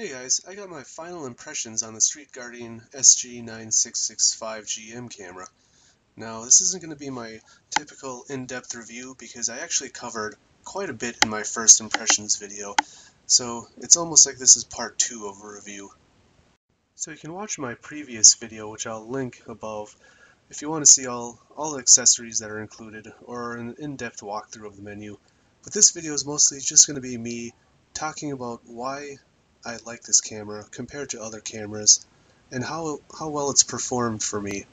Hey guys, I got my final impressions on the Street Guardian SG9665GM camera. Now, this isn't going to be my typical in-depth review because I actually covered quite a bit in my first impressions video, so it's almost like this is part 2 of a review. So you can watch my previous video, which I'll link above, if you want to see all the accessories that are included, or an in-depth walkthrough of the menu. But this video is mostly just going to be me talking about why I like this camera compared to other cameras, and how well it's performed for me.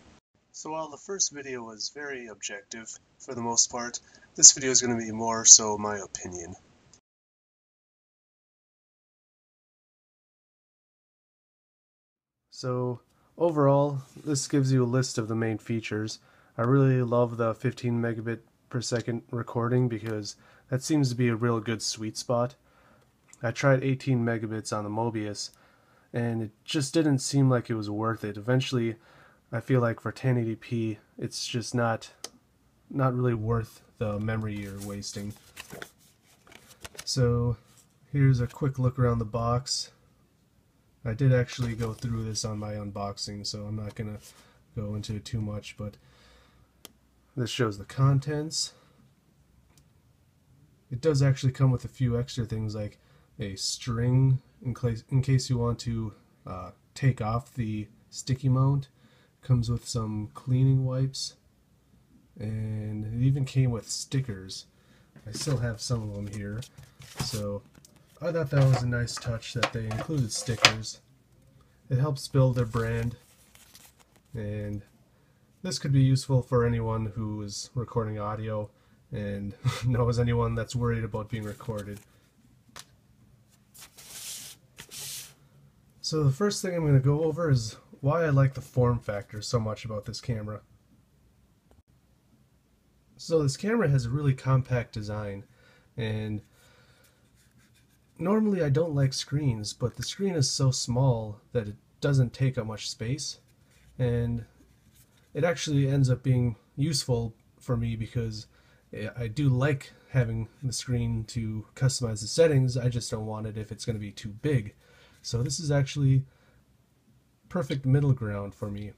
So while the first video was very objective, for the most part, this video is going to be more so my opinion. So overall, this gives you a list of the main features. I really love the 15 megabit per second recording because that seems to be a real good sweet spot. I tried 18 megabits on the Mobius, and it just didn't seem like it was worth it. Eventually, I feel like for 1080p, it's just not really worth the memory you're wasting. So here's a quick look around the box. I did actually go through this on my unboxing, so I'm not going to go into it too much, but this shows the contents. It does actually come with a few extra things like a string in case you want to take off the sticky mount. Comes with some cleaning wipes, and it even came with stickers. I still have some of them here, so I thought that was a nice touch that they included stickers. It helps build their brand, and this could be useful for anyone who is recording audio and knows anyone that's worried about being recorded. So the first thing I'm going to go over is why I like the form factor so much about this camera. So this camera has a really compact design, and normally I don't like screens, but the screen is so small that it doesn't take up much space, and it actually ends up being useful for me because I do like having the screen to customize the settings. I just don't want it if it's going to be too big. So this is actually perfect middle ground for me.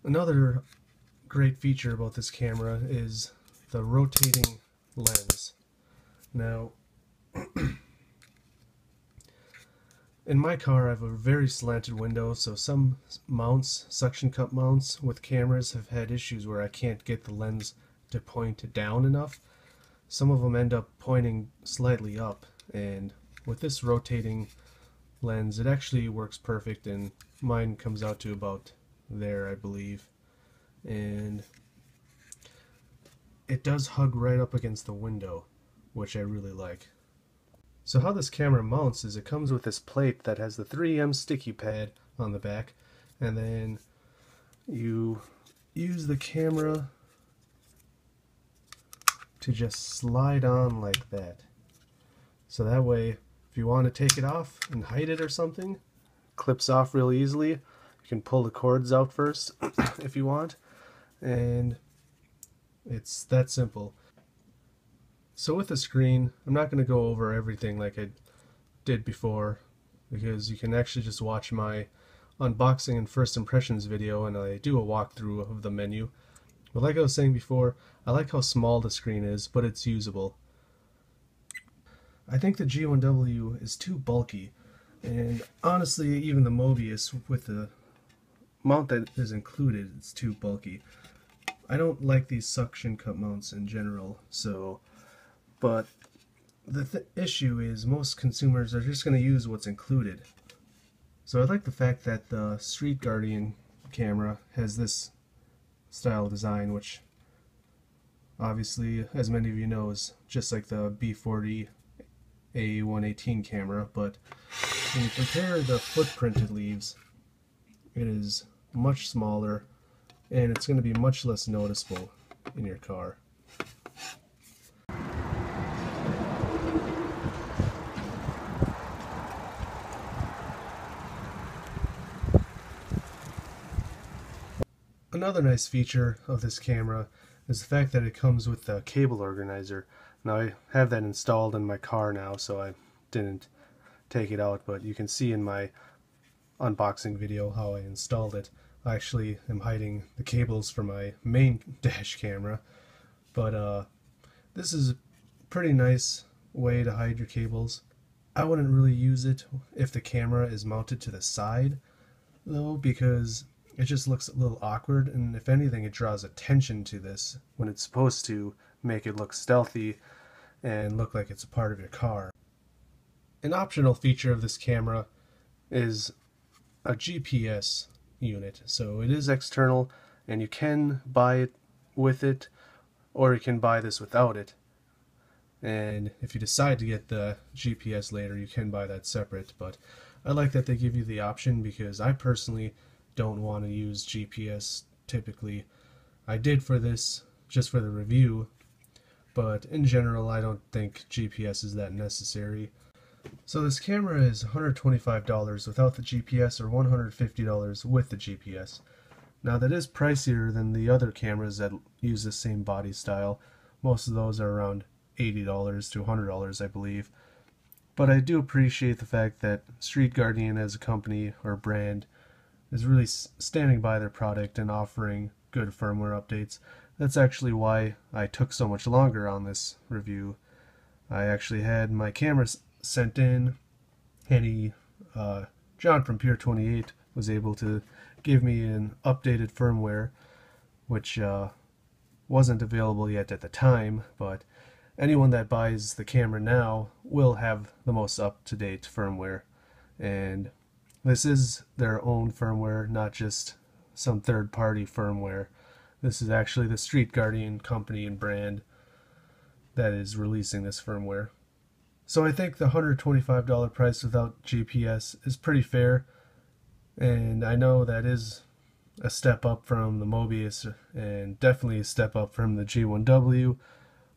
Another great feature about this camera is the rotating lens. Now, in my car I have a very slanted window, so some mounts, suction cup mounts with cameras, have had issues where I can't get the lens to point down enough. Some of them end up pointing slightly up, and with this rotating lens, it actually works perfect, and mine comes out to about there, I believe. And it does hug right up against the window, which I really like. So how this camera mounts is it comes with this plate that has the 3M sticky pad on the back, and then you use the camera to just slide on like that. So that way, if you want to take it off and hide it or something, clips off real easily. You can pull the cords out first if you want, and it's that simple. So with the screen, I'm not going to go over everything like I did before, because you can actually just watch my unboxing and first impressions video, and I do a walkthrough of the menu. But like I was saying before, I like how small the screen is, but it's usable. I think the G1W is too bulky, and honestly even the Mobius with the mount that is included, it's too bulky. I don't like these suction cup mounts in general, but the issue is most consumers are just going to use what's included. So I like the fact that the Street Guardian camera has this style design, which obviously, as many of you know, is just like the B40 A118 camera, but when you compare the footprint it leaves, it is much smaller, and it's going to be much less noticeable in your car. Another nice feature of this camera is the fact that it comes with a cable organizer. Now I have that installed in my car now, so I didn't take it out, but you can see in my unboxing video how I installed it. I actually am hiding the cables for my main dash camera, but this is a pretty nice way to hide your cables. I wouldn't really use it if the camera is mounted to the side though, because it just looks a little awkward, and if anything it draws attention to this when it's supposed to make it look stealthy and look like it's a part of your car. An optional feature of this camera is a GPS unit. So it is external, and you can buy it with it, or you can buy this without it. And if you decide to get the GPS later, you can buy that separate, but I like that they give you the option because I personally don't want to use GPS typically. I did for this, just for the review, but in general I don't think GPS is that necessary. So this camera is $125 without the GPS, or $150 with the GPS. Now that is pricier than the other cameras that use the same body style. Most of those are around $80 to $100, I believe. But I do appreciate the fact that Street Guardian as a company or brand is really standing by their product and offering good firmware updates. That's actually why I took so much longer on this review. I actually had my camera sent in, and John from Pier 28 was able to give me an updated firmware, which wasn't available yet at the time, but anyone that buys the camera now will have the most up-to-date firmware, and this is their own firmware, not just some third-party firmware. This is actually the Street Guardian company and brand that is releasing this firmware. So I think the $125 price without GPS is pretty fair, and I know that is a step up from the Mobius and definitely a step up from the G1W,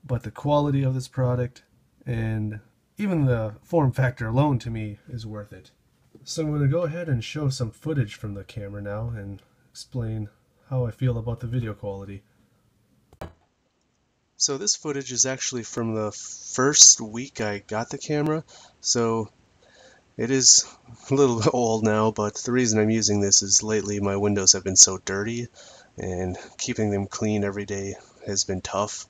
but the quality of this product and even the form factor alone to me is worth it. So I'm going to go ahead and show some footage from the camera now and explain how I feel about the video quality. So this footage is actually from the first week I got the camera, so it is a little old now, but the reason I'm using this is lately my windows have been so dirty and keeping them clean every day has been tough.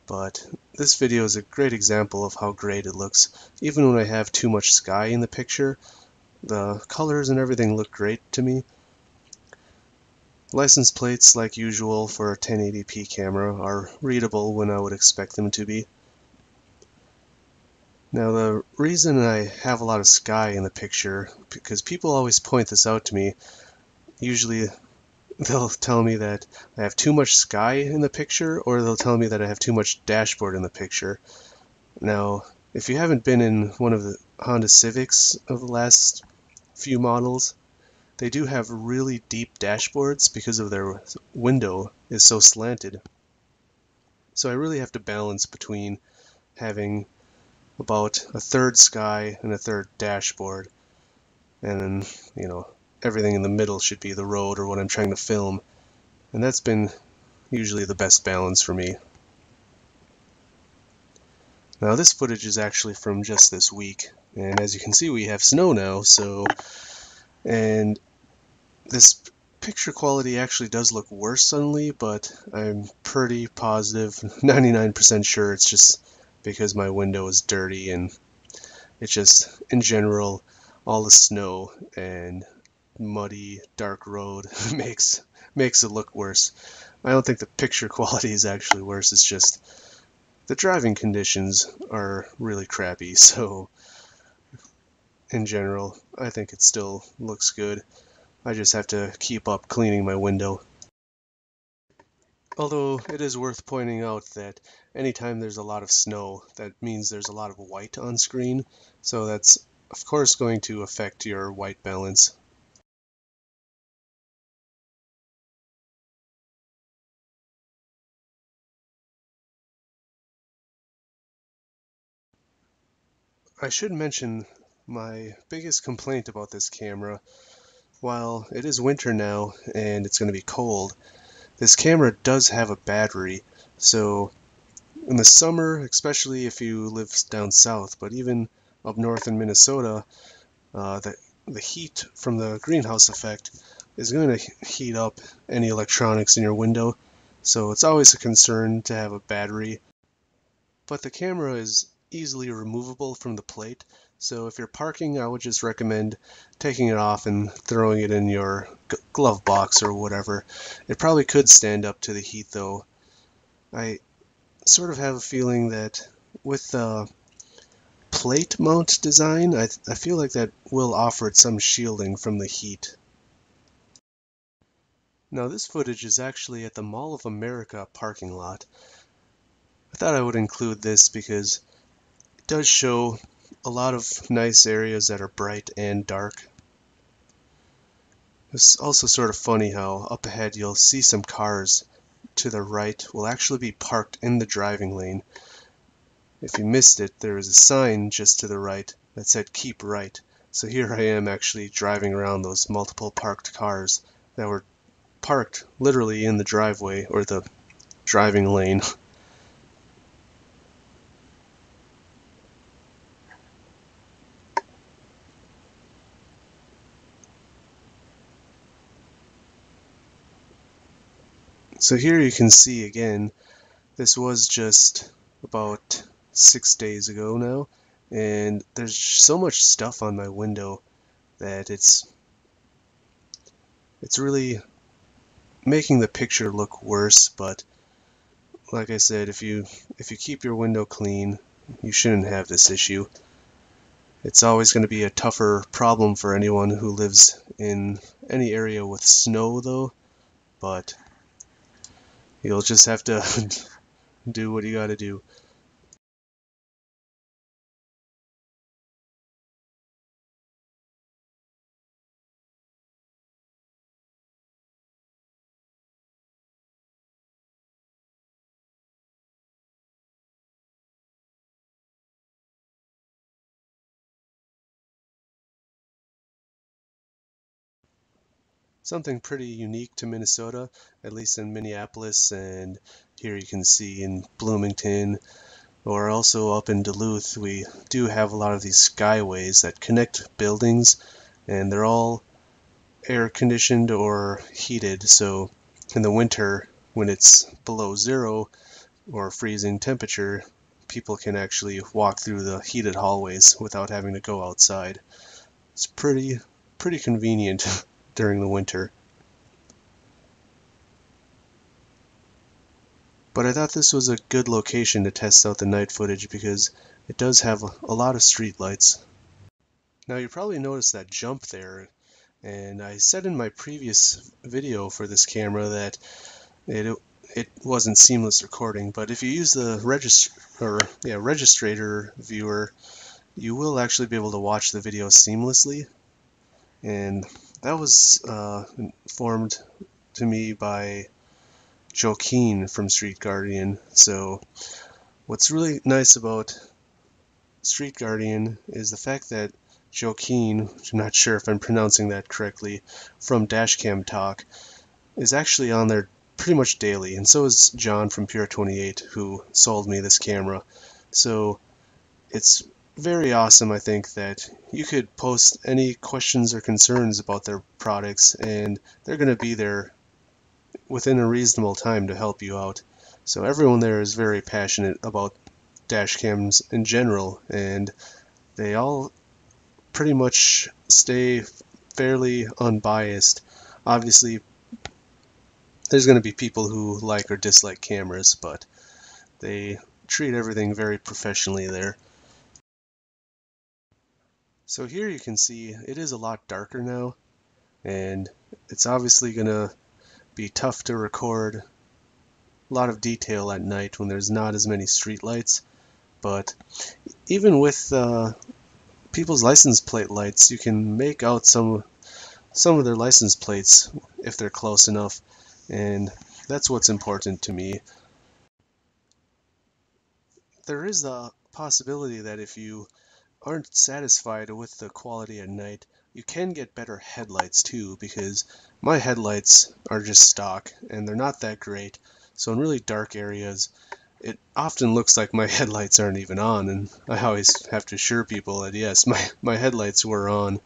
But this video is a great example of how great it looks. Even when I have too much sky in the picture, the colors and everything look great to me. License plates, like usual for a 1080p camera, are readable when I would expect them to be. Now the reason I have a lot of sky in the picture, because people always point this out to me, usually they'll tell me that I have too much sky in the picture, or they'll tell me that I have too much dashboard in the picture. Now, if you haven't been in one of the Honda Civics of the last few models, they do have really deep dashboards because of their window is so slanted. So I really have to balance between having about a third sky and a third dashboard, and then, you know, everything in the middle should be the road or what I'm trying to film, and that's been usually the best balance for me. Now this footage is actually from just this week, and as you can see we have snow now, and this picture quality actually does look worse suddenly, but I'm pretty positive, 99% sure it's just because my window is dirty, and it's just, in general, all the snow and muddy, dark road makes it look worse. I don't think the picture quality is actually worse, it's just the driving conditions are really crappy, so in general, I think it still looks good. I just have to keep up cleaning my window. Although it is worth pointing out that anytime there's a lot of snow, that means there's a lot of white on screen, so that's of course going to affect your white balance. I should mention my biggest complaint about this camera. While it is winter now and it's going to be cold, this camera does have a battery, so in the summer, especially if you live down south, but even up north in Minnesota, the heat from the greenhouse effect is going to heat up any electronics in your window, so it's always a concern to have a battery. But the camera is easily removable from the plate, so if you're parking, I would just recommend taking it off and throwing it in your glove box or whatever. It probably could stand up to the heat though. I sort of have a feeling that with the plate mount design, I feel like that will offer it some shielding from the heat. Now this footage is actually at the Mall of America parking lot. I thought I would include this because it does show a lot of nice areas that are bright and dark. It's also sort of funny how up ahead you'll see some cars to the right will actually be parked in the driving lane. If you missed it, there was a sign just to the right that said keep right. So here I am actually driving around those multiple parked cars that were parked literally in the driveway or the driving lane. So here you can see again, this was just about 6 days ago now, and there's so much stuff on my window that it's really making the picture look worse. But like I said, if you keep your window clean, you shouldn't have this issue. It's always going to be a tougher problem for anyone who lives in any area with snow though, but you'll just have to do what you gotta do. Something pretty unique to Minnesota, at least in Minneapolis, and here you can see in Bloomington, or also up in Duluth, we do have a lot of these skyways that connect buildings, and they're all air conditioned or heated, so in the winter when it's below zero or freezing temperature, people can actually walk through the heated hallways without having to go outside. It's pretty convenient during the winter. But I thought this was a good location to test out the night footage because it does have a lot of street lights. Now you probably noticed that jump there, and I said in my previous video for this camera that it wasn't seamless recording, but if you use the Registrator viewer, you will actually be able to watch the video seamlessly, and that was informed to me by Joaquin from Street Guardian. So what's really nice about Street Guardian is the fact that Joaquin, which I'm not sure if I'm pronouncing that correctly, from Dashcam Talk, is actually on there pretty much daily, and so is John from Pure 28, who sold me this camera. So it's very awesome, I think, that you could post any questions or concerns about their products, and they're going to be there within a reasonable time to help you out. So everyone there is very passionate about dash cams in general, and they all pretty much stay fairly unbiased. Obviously, there's going to be people who like or dislike cameras, but they treat everything very professionally there. So here you can see it is a lot darker now, and it's obviously going to be tough to record a lot of detail at night when there's not as many street lights. But even with people's license plate lights, you can make out some of their license plates if they're close enough, and that's what's important to me. There is the possibility that if you aren't satisfied with the quality at night, you can get better headlights too, because my headlights are just stock and they're not that great. So in really dark areas, it often looks like my headlights aren't even on, and I always have to assure people that yes, my headlights were on.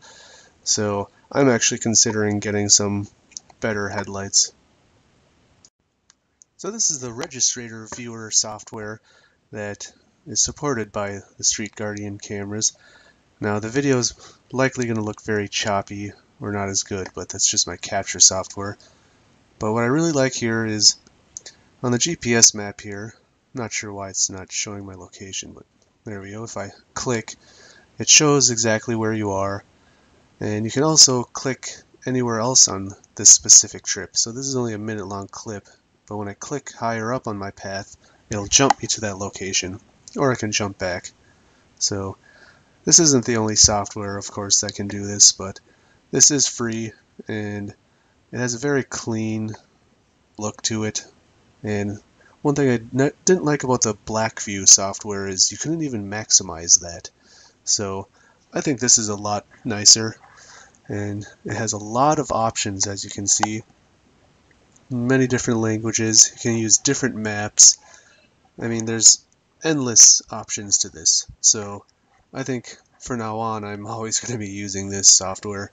So I'm actually considering getting some better headlights. So this is the Registrator viewer software that is supported by the Street Guardian cameras. Now the video is likely going to look very choppy or not as good, but that's just my capture software. But what I really like here is on the GPS map here, I'm not sure why it's not showing my location, but there we go. If I click, it shows exactly where you are, and you can also click anywhere else on this specific trip. So this is only a minute-long clip, but when I click higher up on my path, it'll jump me to that location, or I can jump back. So this isn't the only software, of course, that can do this, but this is free, and it has a very clean look to it. And one thing I didn't like about the Blackview software is you couldn't even maximize that. So I think this is a lot nicer, and it has a lot of options, as you can see. Many different languages. You can use different maps. I mean, there's endless options to this. So I think for now on, I'm always going to be using this software.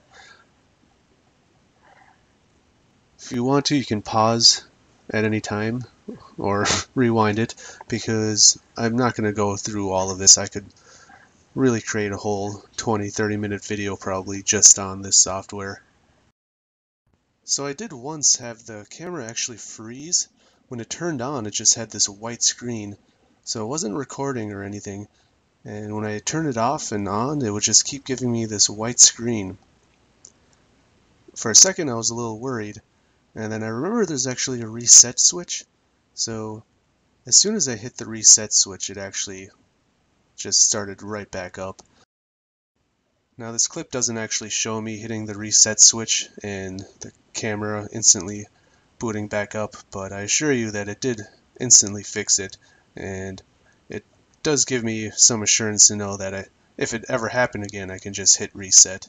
If you want to, you can pause at any time or rewind it, because I'm not going to go through all of this. I could really create a whole 20-30 minute video probably just on this software. So I did once have the camera actually freeze. When it turned on, it just had this white screen, so it wasn't recording or anything, and when I turned it off and on, it would just keep giving me this white screen. For a second I was a little worried, and then I remember there's actually a reset switch, so as soon as I hit the reset switch, it actually just started right back up. Now this clip doesn't actually show me hitting the reset switch and the camera instantly booting back up, but I assure you that it did instantly fix it, and it does give me some assurance to know that if it ever happened again, I can just hit reset.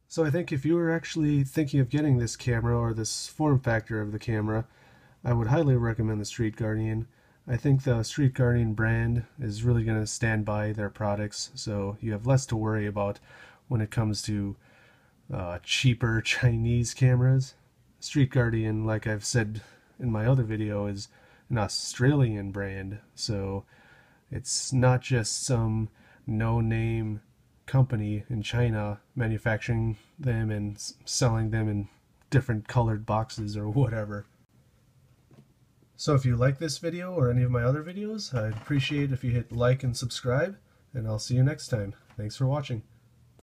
So I think if you were actually thinking of getting this camera or this form factor of the camera, I would highly recommend the Street Guardian. I think the Street Guardian brand is really going to stand by their products, so you have less to worry about when it comes to cheaper Chinese cameras. Street Guardian, like I've said in my other video, is an Australian brand, so it's not just some no-name company in China manufacturing them and selling them in different colored boxes or whatever. So if you like this video or any of my other videos, I'd appreciate if you hit like and subscribe, and I'll see you next time. Thanks for watching.